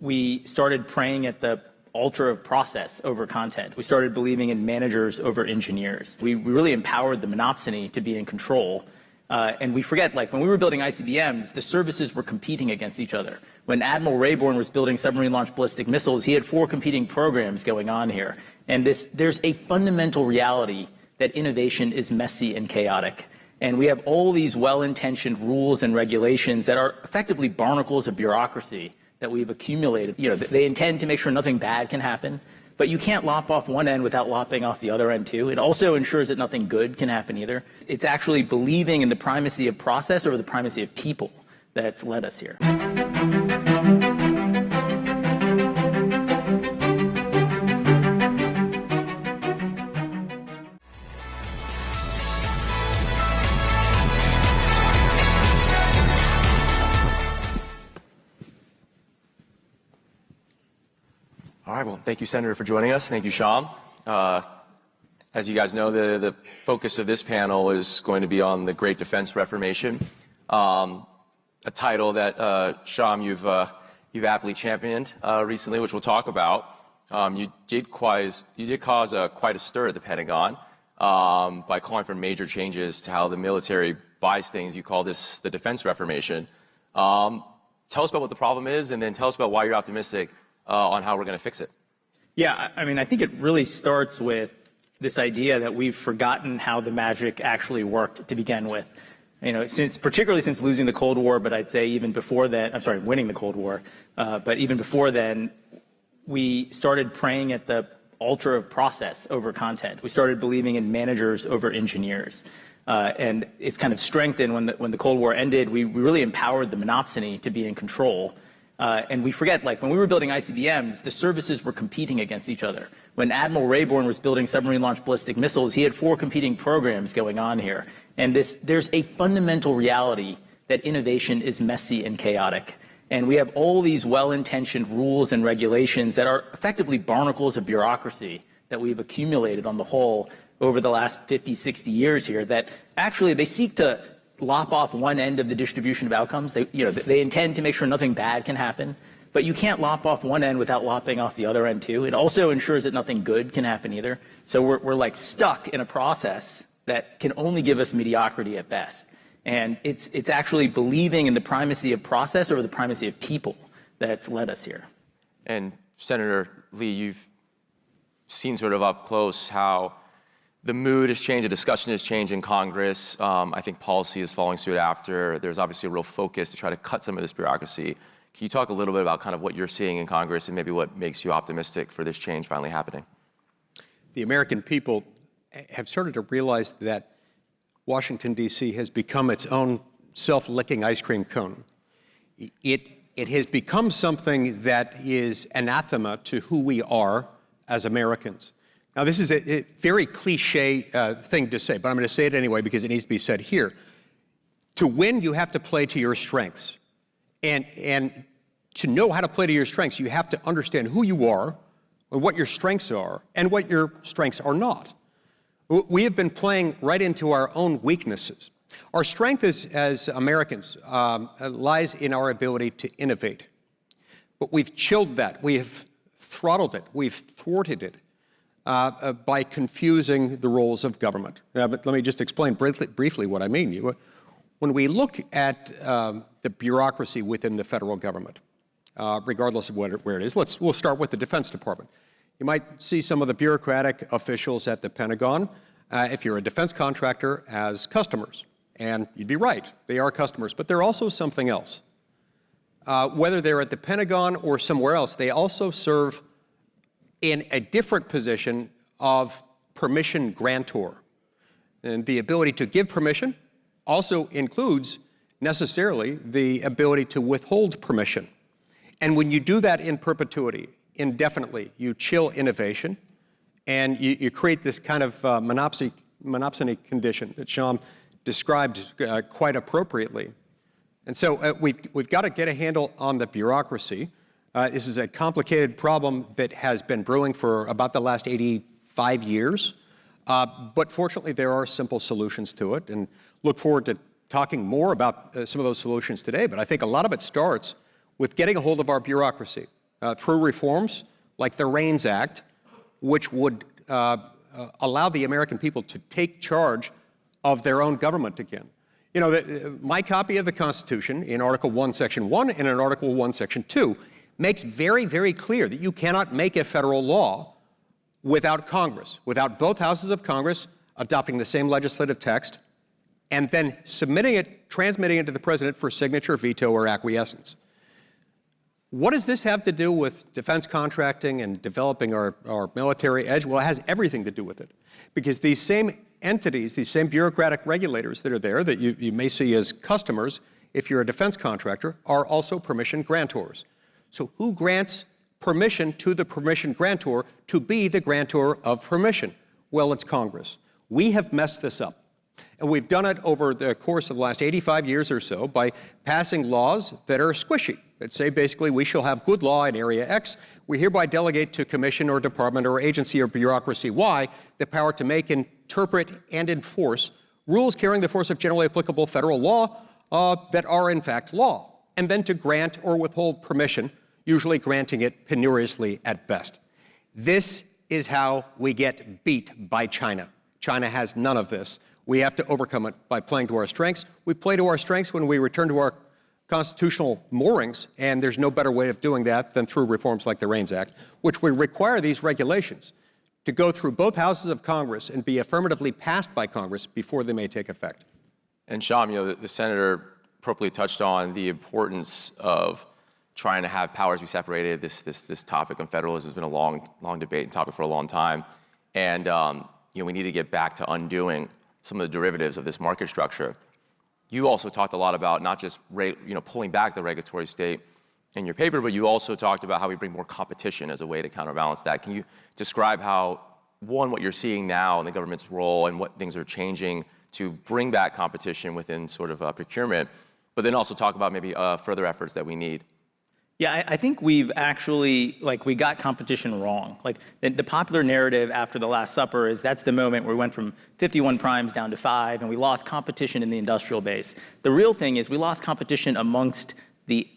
we started praying at the altar of process over content. We started believing in managers over engineers. We really empowered the monopsony to be in control. And we forget, like, when we were building ICBMs, the services were competing against each other. When Admiral Rayborn was building submarine-launched ballistic missiles, he had 4 competing programs going on here. And there's a fundamental reality that innovation is messy and chaotic. And we have all these well-intentioned rules and regulations that are effectively barnacles of bureaucracy that we've accumulated. You know, they intend to make sure nothing bad can happen, but you can't lop off one end without lopping off the other end too. It also ensures that nothing good can happen either. It's actually believing in the primacy of process over the primacy of people that's led us here. All right, well, thank you, Senator, for joining us. Thank you, Shyam. As you guys know, the focus of this panel is going to be on the Great Defense Reformation, a title that, Shyam, you've aptly championed recently, which we'll talk about. You did cause quite a stir at the Pentagon by calling for major changes to how the military buys things. You call this the Defense Reformation. Tell us about what the problem is, and then tell us about why you're optimistic on how we're going to fix it. Yeah, I mean, I think it really starts with this idea that we've forgotten how the magic actually worked to begin with. You know, particularly since losing the Cold War, but I'd say even before that, winning the Cold War, but even before then, we started praying at the altar of process over content. We started believing in managers over engineers. And it's kind of strengthened when the Cold War ended. We really empowered the monopsony to be in control. And we forget, like, when we were building ICBMs, the services were competing against each other. When Admiral Rayborn was building submarine-launched ballistic missiles, he had 4 competing programs going on here. And there's a fundamental reality that innovation is messy and chaotic. And we have all these well-intentioned rules and regulations that are effectively barnacles of bureaucracy that we've accumulated on the whole over the last 50, 60 years here that actually they seek to lop off one end of the distribution of outcomes. They intend to make sure nothing bad can happen, but you can't lop off one end without lopping off the other end too. It also ensures that nothing good can happen either. So we're like stuck in a process that can only give us mediocrity at best. And it's actually believing in the primacy of process over the primacy of people that's led us here. And Senator Lee, you've seen sort of up close how the mood has changed, the discussion has changed in Congress. I think policy is following suit after. There's obviously a real focus to try to cut some of this bureaucracy. Can you talk a little bit about kind of what you're seeing in Congress and maybe what makes you optimistic for this change finally happening? The American people have started to realize that Washington, D.C. has become its own self-licking ice cream cone. It has become something that is anathema to who we are as Americans. Now, this is a very cliche thing to say, but I'm going to say it anyway because it needs to be said here. To win, you have to play to your strengths. And to know how to play to your strengths, you have to understand who you are, and what your strengths are, and what your strengths are not. We have been playing right into our own weaknesses. Our strength as Americans lies in our ability to innovate. But we've chilled that. We have throttled it. We've thwarted it. By confusing the roles of government. But let me just explain briefly what I mean. When we look at the bureaucracy within the federal government, regardless of where it is, we'll start with the Defense Department. You might see some of the bureaucratic officials at the Pentagon, if you're a defense contractor, as customers. And you'd be right, they are customers, but they're also something else. Whether they're at the Pentagon or somewhere else, they also serve in a different position of permission grantor. And the ability to give permission also includes necessarily the ability to withhold permission. And when you do that in perpetuity, indefinitely, you chill innovation and you create this kind of monopsony condition that Shyam described quite appropriately. And so we've got to get a handle on the bureaucracy. This is a complicated problem that has been brewing for about the last 85 years. But fortunately, there are simple solutions to it, and look forward to talking more about some of those solutions today. But I think a lot of it starts with getting a hold of our bureaucracy. through reforms like the REINS Act, which would allow the American people to take charge of their own government again. You know, my copy of the Constitution in Article 1, Section 1 and in Article 1, Section 2 makes very, very clear that you cannot make a federal law without Congress, without both houses of Congress adopting the same legislative text and then submitting it, transmitting it to the president for signature, veto, or acquiescence. What does this have to do with defense contracting and developing our military edge? Well, it has everything to do with it. Because these same entities, these same bureaucratic regulators that are there that you may see as customers if you're a defense contractor are also permission grantors. So who grants permission to the permission grantor to be the grantor of permission? Well, it's Congress. We have messed this up. And we've done it over the course of the last 85 years or so by passing laws that are squishy, that say basically we shall have good law in area X. We hereby delegate to commission or department or agency or bureaucracy Y the power to make, interpret, and enforce rules carrying the force of generally applicable federal law that are in fact law, and then to grant or withhold permission, usually granting it penuriously at best. This is how we get beat by China. China has none of this. We have to overcome it by playing to our strengths. We play to our strengths when we return to our constitutional moorings, and there's no better way of doing that than through reforms like the REINS Act, which would require these regulations to go through both houses of Congress and be affirmatively passed by Congress before they may take effect. And Shyam, you know, the senator appropriately touched on the importance of trying to have powers be separated. This topic on federalism has been a long debate and topic for a long time, and you know, we need to get back to undoing some of the derivatives of this market structure. You also talked a lot about not just pulling back the regulatory state in your paper, but you also talked about how we bring more competition as a way to counterbalance that. Can you describe how, one, what you're seeing now in the government's role and what things are changing to bring back competition within sort of procurement, but then also talk about maybe further efforts that we need? Yeah, I think we've actually, we got competition wrong. The popular narrative after the Last Supper is that's the moment where we went from 51 primes down to 5, and we lost competition in the industrial base. The real thing is we lost competition amongst the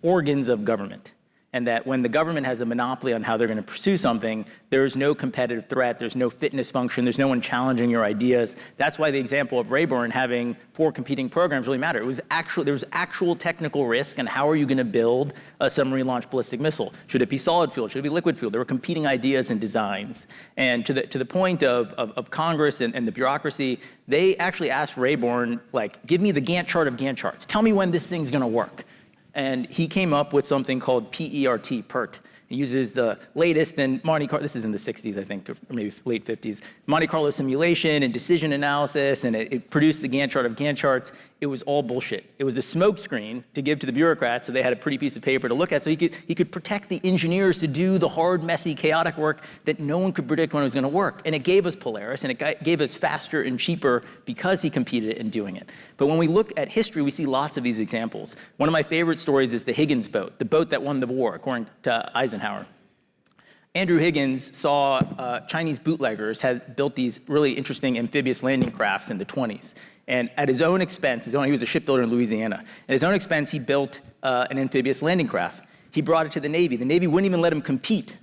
organs of government, and that when the government has a monopoly on how they're going to pursue something, there's no competitive threat, there's no fitness function, there's no one challenging your ideas. That's why the example of Rayburn having 4 competing programs really mattered. There was actual technical risk, and how are you going to build a submarine-launched ballistic missile? Should it be solid fuel? Should it be liquid fuel? There were competing ideas and designs. And to the point of Congress and the bureaucracy, they actually asked Rayburn, give me the Gantt chart of Gantt charts. Tell me when this thing's going to work. And he came up with something called PERT. He uses the latest in Monte Carlo, this is in the 60s, I think, or maybe late 50s, Monte Carlo simulation and decision analysis, and it produced the Gantt chart of Gantt charts. It was all bullshit. It was a smoke screen to give to the bureaucrats so they had a pretty piece of paper to look at so he could protect the engineers to do the hard, messy, chaotic work that no one could predict when it was going to work. And it gave us Polaris, and it gave us faster and cheaper because he competed in doing it. But when we look at history, we see lots of these examples. One of my favorite stories is the Higgins boat, the boat that won the war, according to Eisenhower. Andrew Higgins saw Chinese bootleggers had built these really interesting amphibious landing crafts in the 20s. And at his own expense, he was a shipbuilder in Louisiana. At his own expense, he built an amphibious landing craft. He brought it to the Navy. The Navy wouldn't even let him compete.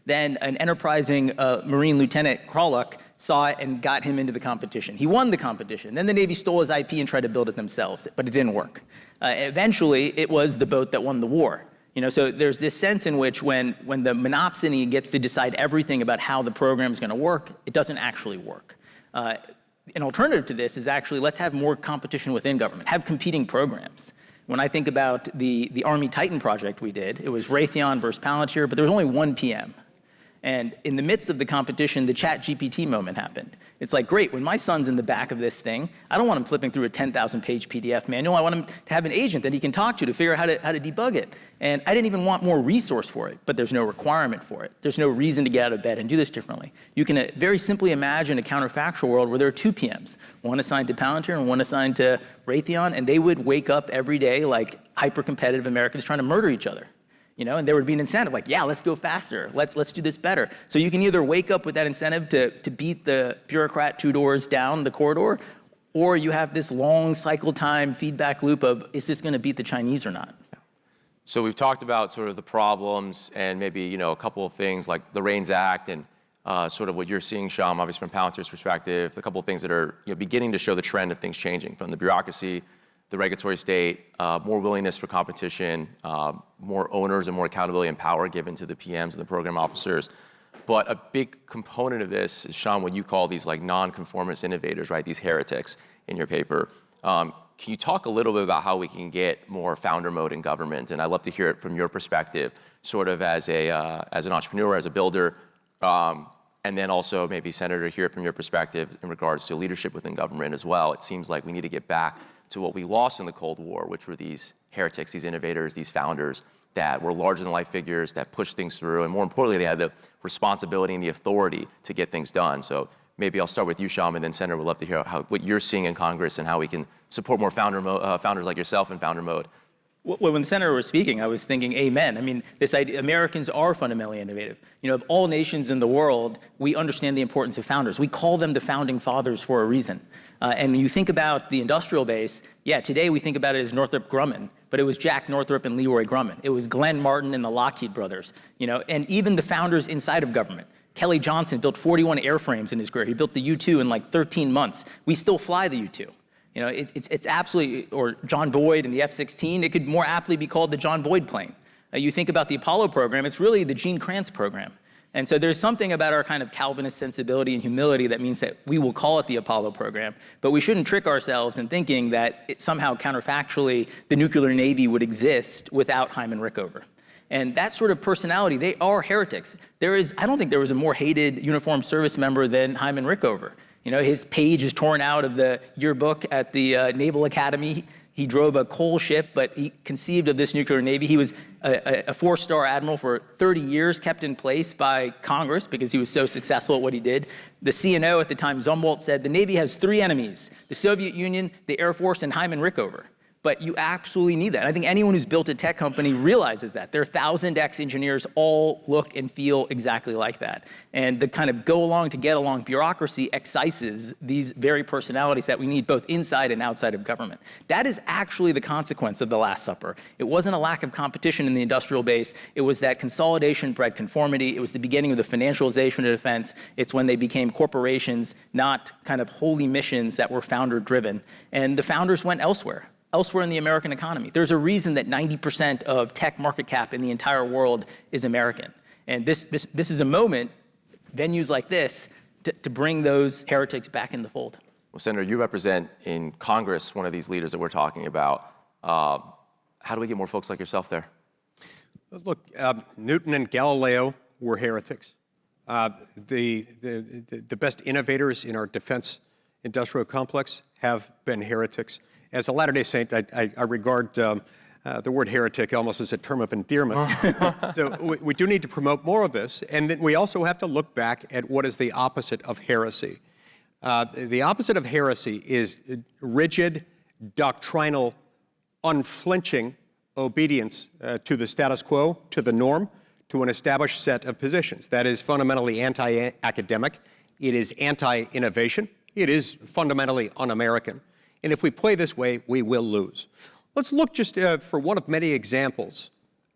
Then an enterprising Marine Lieutenant Kraluk saw it and got him into the competition. He won the competition. Then the Navy stole his IP and tried to build it themselves, but it didn't work. Eventually, it was the boat that won the war. So there's this sense in which when the monopsony gets to decide everything about how the program is going to work, it doesn't actually work. An alternative to this is actually let's have more competition within government, have competing programs. When I think about the Army Titan project we did, it was Raytheon versus Palantir, but there was only one PM. And in the midst of the competition, the ChatGPT moment happened. It's great, when my son's in the back of this thing, I don't want him flipping through a 10,000-page PDF manual. I want him to have an agent that he can talk to figure out how to debug it. And I didn't even want more resource for it, but there's no requirement for it. There's no reason to get out of bed and do this differently. You can very simply imagine a counterfactual world where there are 2 PMs, one assigned to Palantir and one assigned to Raytheon, and they would wake up every day like hyper-competitive Americans trying to murder each other. And there would be an incentive yeah, let's go faster. Let's do this better. So you can either wake up with that incentive to beat the bureaucrat 2 doors down the corridor, or you have this long cycle time feedback loop of, is this going to beat the Chinese or not? So we've talked about sort of the problems and maybe, a couple of things like the REINS Act and sort of what you're seeing, Shyam, obviously from Palantir's perspective, a couple of things that are beginning to show the trend of things changing from the bureaucracy, the regulatory state, more willingness for competition, more owners and more accountability and power given to the PMs and the program officers. But a big component of this is, Shyam, what you call these like non-conformist innovators, right? These heretics in your paper. Can you talk a little bit about how we can get more founder mode in government? And I'd love to hear it from your perspective, sort of as an entrepreneur, as a builder, and then also maybe, Senator, hear it from your perspective in regards to leadership within government as well. It seems like we need to get back to what we lost in the Cold War, which were these heretics, these innovators, these founders that were larger-than-life figures that pushed things through, and more importantly, they had the responsibility and the authority to get things done. So maybe I'll start with you, Shyam, and then Senator, would love to hear what you're seeing in Congress and how we can support more founders like yourself in founder mode. Well, when the senator was speaking, I was thinking, amen. I mean, this idea, Americans are fundamentally innovative. Of all nations in the world, we understand the importance of founders. We call them the founding fathers for a reason. And when you think about the industrial base, today we think about it as Northrop Grumman, but it was Jack Northrop and Leroy Grumman. It was Glenn Martin and the Lockheed brothers, and even the founders inside of government. Kelly Johnson built 41 airframes in his career. He built the U-2 in like 13 months. We still fly the U-2. It's absolutely, or John Boyd and the F-16, it could more aptly be called the John Boyd plane. You think about the Apollo program, it's really the Gene Kranz program. And so there's something about our kind of Calvinist sensibility and humility that means that we will call it the Apollo program, but we shouldn't trick ourselves in thinking that somehow counterfactually the nuclear navy would exist without Hyman Rickover. And that sort of personality, they are heretics. I don't think there was a more hated uniformed service member than Hyman Rickover. His page is torn out of the yearbook at the Naval Academy. He drove a coal ship, but he conceived of this nuclear navy. He was a four-star admiral for 30 years, kept in place by Congress because he was so successful at what he did. The CNO at the time, Zumwalt, said the Navy has three enemies: the Soviet Union, the Air Force, and Hyman Rickover. But you absolutely need that. I think anyone who's built a tech company realizes that. Their 1,000X engineers all look and feel exactly like that. And the kind of go along to get along bureaucracy excises these very personalities that we need both inside and outside of government. That is actually the consequence of the Last Supper. It wasn't a lack of competition in the industrial base. It was that consolidation bred conformity. It was the beginning of the financialization of defense. It's when they became corporations, not kind of holy missions that were founder driven. And the founders went elsewhere in the American economy. There's a reason that 90% of tech market cap in the entire world is American. And this is a moment, venues like this, to bring those heretics back in the fold. Well, Senator, you represent in Congress one of these leaders that we're talking about. How do we get more folks like yourself there? Look, Newton and Galileo were heretics. The best innovators in our defense industrial complex have been heretics. As a Latter-day Saint, I regard the word heretic almost as a term of endearment. So we do need to promote more of this. And then we also have to look back at what is the opposite of heresy. The opposite of heresy is rigid, doctrinal, unflinching obedience to the status quo, to the norm, to an established set of positions. That is fundamentally anti-academic. It is anti-innovation. It is fundamentally un-American. And if we play this way, we will lose. Let's look just for one of many examples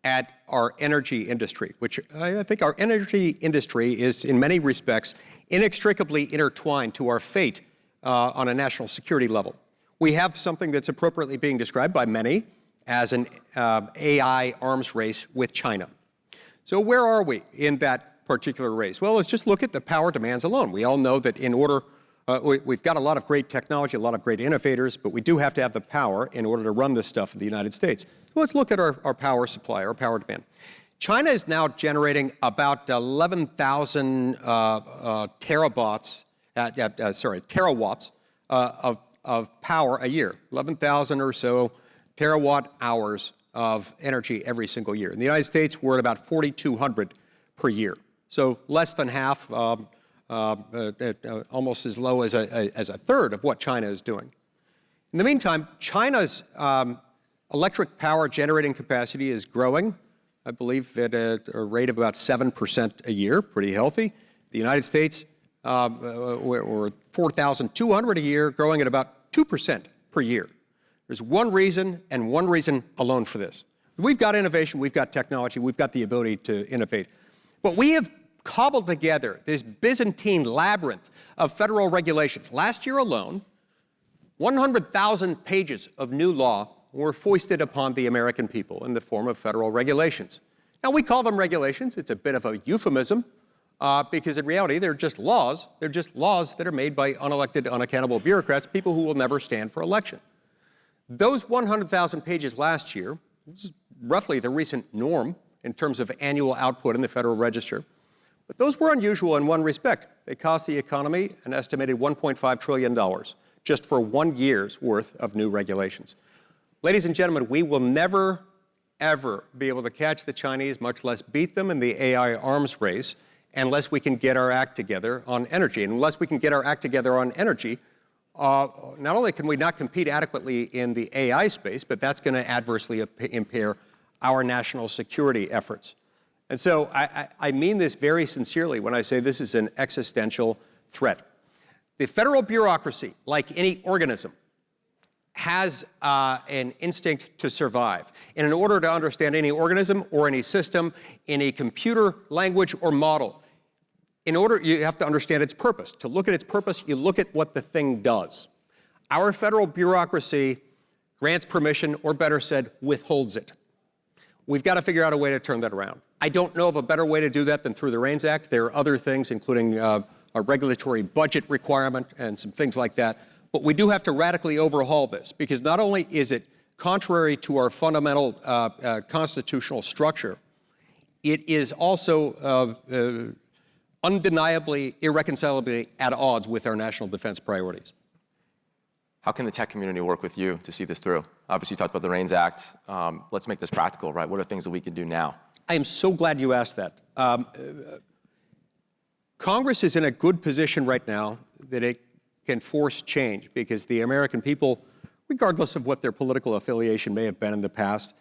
at our energy industry, which I think our energy industry is in many respects inextricably intertwined to our fate on a national security level. We have something that's appropriately being described by many as an AI arms race with China. So where are we in that particular race? Well, let's just look at the power demands alone. We all know that in order we've got a lot of great technology, a lot of great innovators, but we do have to have the power in order to run this stuff in the United States. So let's look at our power supply, our power demand. China is now generating about 11,000 terawatts of power a year, 11,000 or so terawatt hours of energy every single year. In the United States, we're at about 4,200 per year. So less than half, almost as low as a third of what China is doing. In the meantime, China's electric power generating capacity is growing, I believe, at a rate of about 7% a year, pretty healthy. The United States, we're 4,200 a year, growing at about 2% per year. There's one reason and one reason alone for this. We've got innovation, we've got technology, we've got the ability to innovate. But we have cobbled together this Byzantine labyrinth of federal regulations. Last year alone, 100,000 pages of new law were foisted upon the American people in the form of federal regulations. Now, we call them regulations. It's a bit of a euphemism because in reality, they're just laws. They're just laws that are made by unelected, unaccountable bureaucrats, people who will never stand for election. Those 100,000 pages last year, which is roughly the recent norm in terms of annual output in the Federal Register, but those were unusual in one respect. They cost the economy an estimated $1.5 trillion just for 1 year's worth of new regulations. Ladies and gentlemen, we will never, ever be able to catch the Chinese, much less beat them in the AI arms race, unless we can get our act together on energy. And unless we can get our act together on energy, not only can we not compete adequately in the AI space, but that's going to adversely impair our national security efforts. And so I mean this very sincerely when I say this is an existential threat. The federal bureaucracy, like any organism, has an instinct to survive. And in order to understand any organism or any system in a computer language or model, you have to understand its purpose. To look at its purpose, you look at what the thing does. Our federal bureaucracy grants permission, or better said, withholds it. We've got to figure out a way to turn that around. I don't know of a better way to do that than through the REINS Act. There are other things, including a regulatory budget requirement and some things like that. But we do have to radically overhaul this, because not only is it contrary to our fundamental constitutional structure, it is also undeniably, irreconcilably at odds with our national defense priorities. How can the tech community work with you to see this through? Obviously, you talked about the REINS Act. Let's make this practical, right? What are things that we can do now? I am so glad you asked that. Congress is in a good position right now that it can force change, because the American people, regardless of what their political affiliation may have been in the past,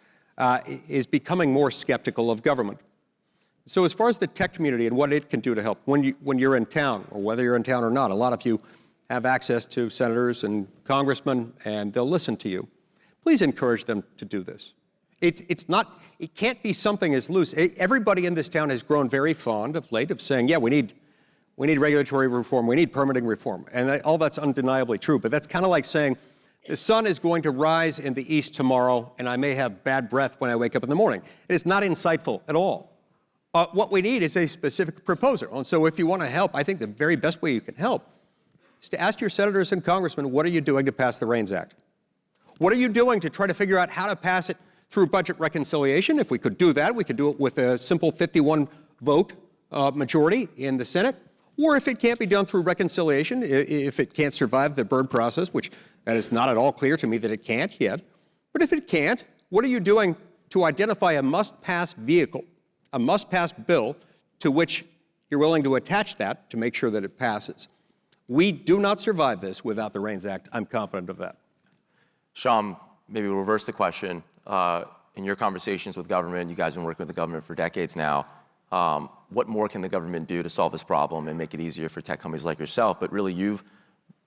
is becoming more skeptical of government. So as far as the tech community and what it can do to help, when you're in town, or whether you're in town or not, a lot of you have access to senators and congressmen, and they'll listen to you. Please encourage them to do this. It can't be something as loose. Everybody in this town has grown very fond of late of saying, yeah, we need regulatory reform, we need permitting reform, and all that's undeniably true. But that's kind of like saying, the sun is going to rise in the east tomorrow, and I may have bad breath when I wake up in the morning. It is not insightful at all. What we need is a specific proposal. And so if you want to help, I think the very best way you can help is to ask your senators and congressmen, what are you doing to pass the REINS Act? What are you doing to try to figure out how to pass it through budget reconciliation? If we could do that, we could do it with a simple 51-vote majority in the Senate. Or if it can't be done through reconciliation, if it can't survive the Byrd process, which that is not at all clear to me that it can't yet. But if it can't, what are you doing to identify a must-pass vehicle, a must-pass bill to which you're willing to attach that to make sure that it passes? We do not survive this without the REINS Act. I'm confident of that. Shyam, maybe we'll reverse the question. In your conversations with government, you guys have been working with the government for decades now. What more can the government do to solve this problem and make it easier for tech companies like yourself? But really, you've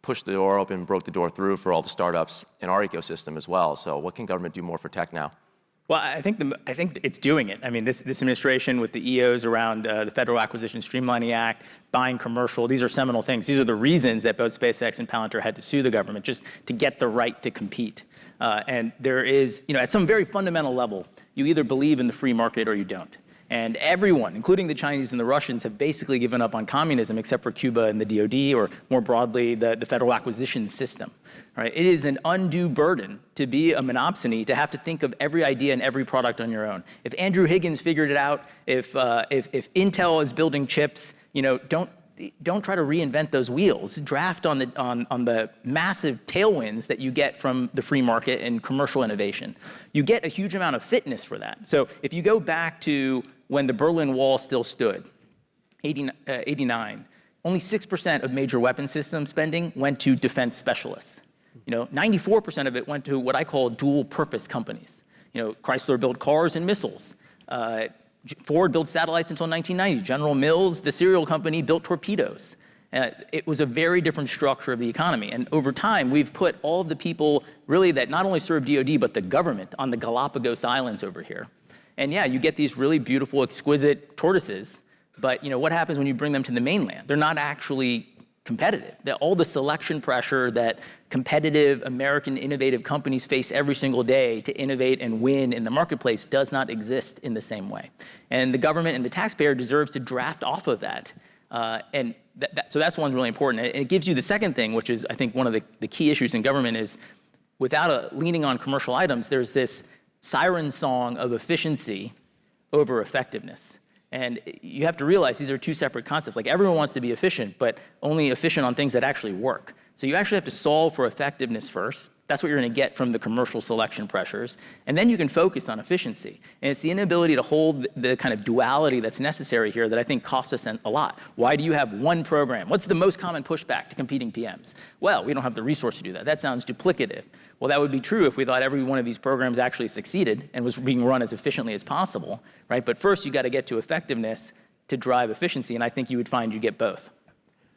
pushed the door open, broke the door through for all the startups in our ecosystem as well. So what can government do more for tech now? Well, I think it's doing it. I mean, this administration with the EOs around the Federal Acquisition Streamlining Act, buying commercial, these are seminal things. These are the reasons that both SpaceX and Palantir had to sue the government, just to get the right to compete. And there is, at some very fundamental level, you either believe in the free market or you don't. And everyone, including the Chinese and the Russians, have basically given up on communism except for Cuba and the DoD, or more broadly, the federal acquisition system. Right? It is an undue burden to be a monopsony, to have to think of every idea and every product on your own. If Andrew Higgins figured it out, if Intel is building chips, don't try to reinvent those wheels. Draft on the massive tailwinds that you get from the free market and commercial innovation. You get a huge amount of fitness for that. So if you go back to when the Berlin Wall still stood, 89, only 6% of major weapon system spending went to defense specialists. 94% of it went to what I call dual purpose companies. Chrysler built cars and missiles. Ford built satellites until 1990. General Mills, the cereal company, built torpedoes. It was a very different structure of the economy. And over time, we've put all of the people really that not only serve DoD, but the government on the Galapagos Islands over here. And yeah, you get these really beautiful, exquisite tortoises, but what happens when you bring them to the mainland? They're not actually competitive. All the selection pressure that competitive American innovative companies face every single day to innovate and win in the marketplace does not exist in the same way. And the government and the taxpayer deserves to draft off of that. So that's one really important. And it gives you the second thing, which is I think one of the key issues in government is without leaning on commercial items, there's this siren song of efficiency over effectiveness. And you have to realize these are two separate concepts. Like everyone wants to be efficient, but only efficient on things that actually work. So you actually have to solve for effectiveness first. That's what you're going to get from the commercial selection pressures. And then you can focus on efficiency. And it's the inability to hold the kind of duality that's necessary here that I think costs us a lot. Why do you have one program? What's the most common pushback to competing PMs? Well, we don't have the resource to do that. That sounds duplicative. Well, that would be true if we thought every one of these programs actually succeeded and was being run as efficiently as possible, right? But first, you got to get to effectiveness to drive efficiency, and I think you would find you get both.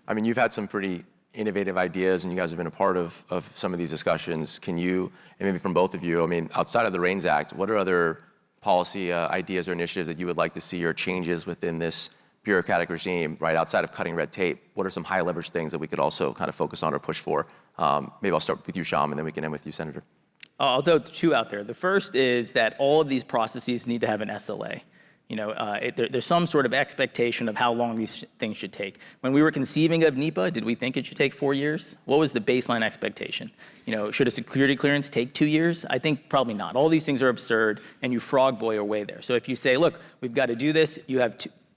I mean, you've had some pretty innovative ideas, and you guys have been a part of some of these discussions. Can you, and maybe from both of you, I mean, outside of the REINS Act, what are other policy ideas or initiatives that you would like to see or changes within this bureaucratic regime, right, outside of cutting red tape? What are some high leverage things that we could also kind of focus on or push for? Maybe I'll start with you, Shyam, and then we can end with you, Senator. I'll throw two out there. The first is that all of these processes need to have an SLA. There's some sort of expectation of how long these things should take. When we were conceiving of NEPA, did we think it should take 4 years? What was the baseline expectation? Should a security clearance take 2 years? I think probably not. All these things are absurd, and you frog boy your way there. So if you say, look, we've got to do this,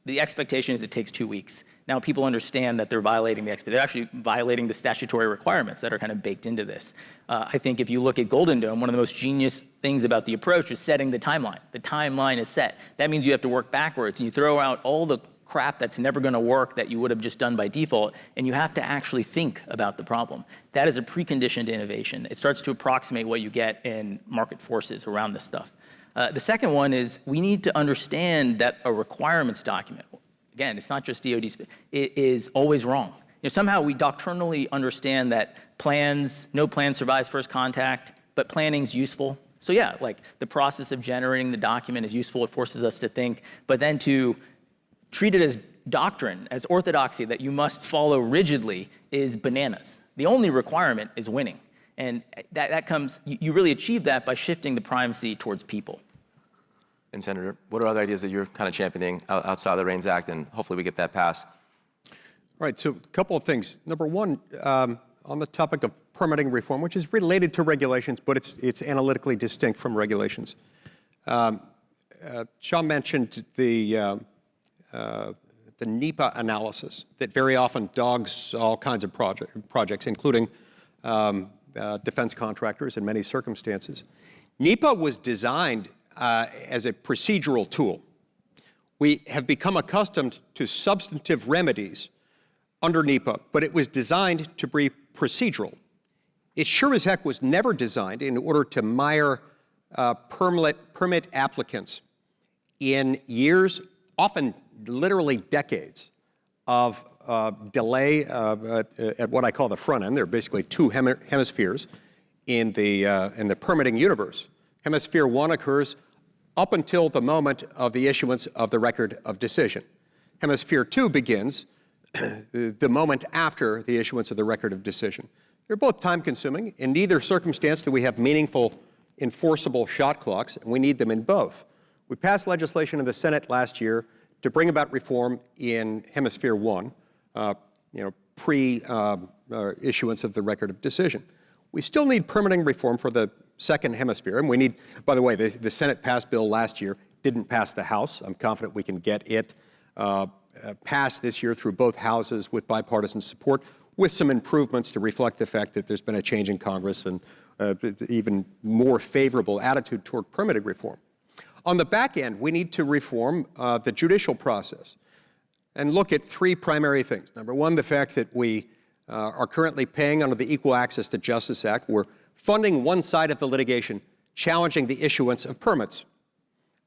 the expectation is it takes 2 weeks. Now people understand that they're violating they're actually violating the statutory requirements that are kind of baked into this. I think if you look at Golden Dome, one of the most genius things about the approach is setting the timeline. The timeline is set. That means you have to work backwards, and you throw out all the crap that's never going to work that you would have just done by default, and you have to actually think about the problem. That is a precondition to innovation. It starts to approximate what you get in market forces around this stuff. The second one is we need to understand that a requirements document, again, it's not just DoD, it is always wrong. Somehow we doctrinally understand that no plan survives first contact, but planning's useful. So yeah, like the process of generating the document is useful, it forces us to think, but then to treat it as doctrine, as orthodoxy that you must follow rigidly is bananas. The only requirement is winning. And you really achieve that by shifting the primacy towards people. And Senator, what are other ideas that you're kind of championing outside of the REINS Act, and hopefully we get that passed? All right, so a couple of things. Number one, on the topic of permitting reform, which is related to regulations, but it's analytically distinct from regulations. Shyam mentioned the NEPA analysis that very often dogs all kinds of projects, including defense contractors in many circumstances. NEPA was designed as a procedural tool. We have become accustomed to substantive remedies under NEPA, but it was designed to be procedural. It sure as heck was never designed in order to mire permit applicants in years, often literally decades, of delay at what I call the front end. There are basically two hemispheres in the permitting universe. Hemisphere 1 occurs up until the moment of the issuance of the record of decision. Hemisphere 2 begins the moment after the issuance of the record of decision. They're both time-consuming. In neither circumstance do we have meaningful, enforceable shot clocks, and we need them in both. We passed legislation in the Senate last year to bring about reform in Hemisphere 1, pre-issuance of the record of decision. We still need permitting reform for the second hemisphere, and we need, by the way, the Senate passed bill last year, didn't pass the House. I'm confident we can get it passed this year through both houses with bipartisan support, with some improvements to reflect the fact that there's been a change in Congress and even more favorable attitude toward permitting reform. On the back end, we need to reform the judicial process and look at three primary things. Number one, the fact that we are currently paying under the Equal Access to Justice Act. We're funding one side of the litigation, challenging the issuance of permits.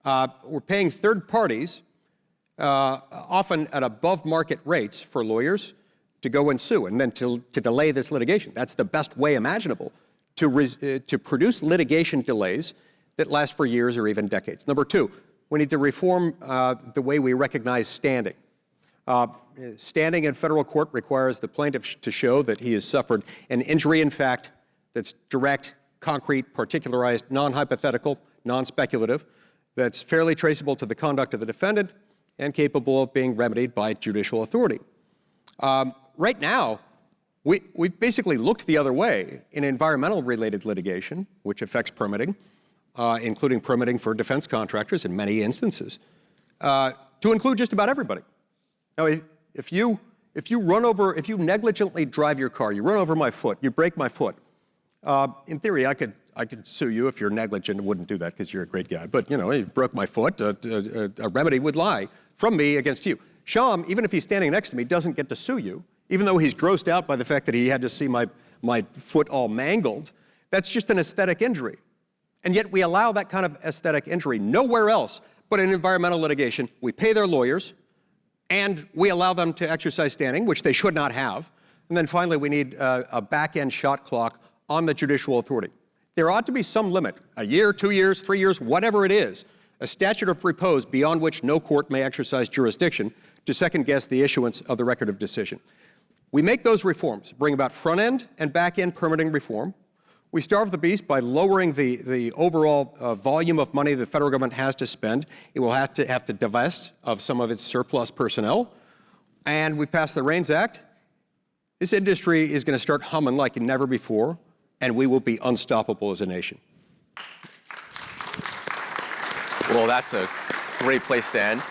We're paying third parties, often at above market rates for lawyers, to go and sue and then to delay this litigation. That's the best way imaginable to produce litigation delays that last for years or even decades. Number two, we need to reform the way we recognize standing. Standing in federal court requires the plaintiff to show that he has suffered an injury in fact that's direct, concrete, particularized, non-hypothetical, non-speculative, that's fairly traceable to the conduct of the defendant and capable of being remedied by judicial authority. Right now, we've basically looked the other way in environmental-related litigation, which affects permitting, including permitting for defense contractors in many instances, to include just about everybody. Now, if you negligently drive your car, you run over my foot, you break my foot, in theory, I could sue you if you're negligent and wouldn't do that because you're a great guy. But, you broke my foot, a remedy would lie from me against you. Shyam, even if he's standing next to me, doesn't get to sue you, even though he's grossed out by the fact that he had to see my foot all mangled. That's just an aesthetic injury. And yet we allow that kind of aesthetic injury nowhere else but in environmental litigation. We pay their lawyers, and we allow them to exercise standing, which they should not have. And then finally, we need a back-end shot clock on the judicial authority. There ought to be some limit, a year, 2 years, 3 years, whatever it is, a statute of repose beyond which no court may exercise jurisdiction to second-guess the issuance of the record of decision. We make those reforms, bring about front-end and back-end permitting reform. We starve the beast by lowering the overall volume of money the federal government has to spend. It will have to divest of some of its surplus personnel. And we pass the REINS Act. This industry is going to start humming like never before, and we will be unstoppable as a nation. Well, that's a great place to end.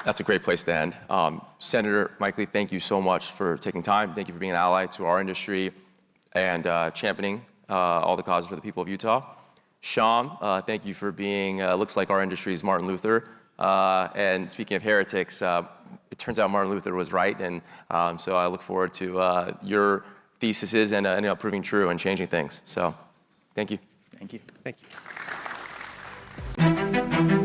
That's a great place to end. Senator Mike Lee, thank you so much for taking time. Thank you for being an ally to our industry and championing all the causes for the people of Utah. Shyam, thank you for being, looks like our industry's Martin Luther. And speaking of heretics, it turns out Martin Luther was right, and so I look forward to your theses and proving true and changing things. So, thank you. Thank you. Thank you.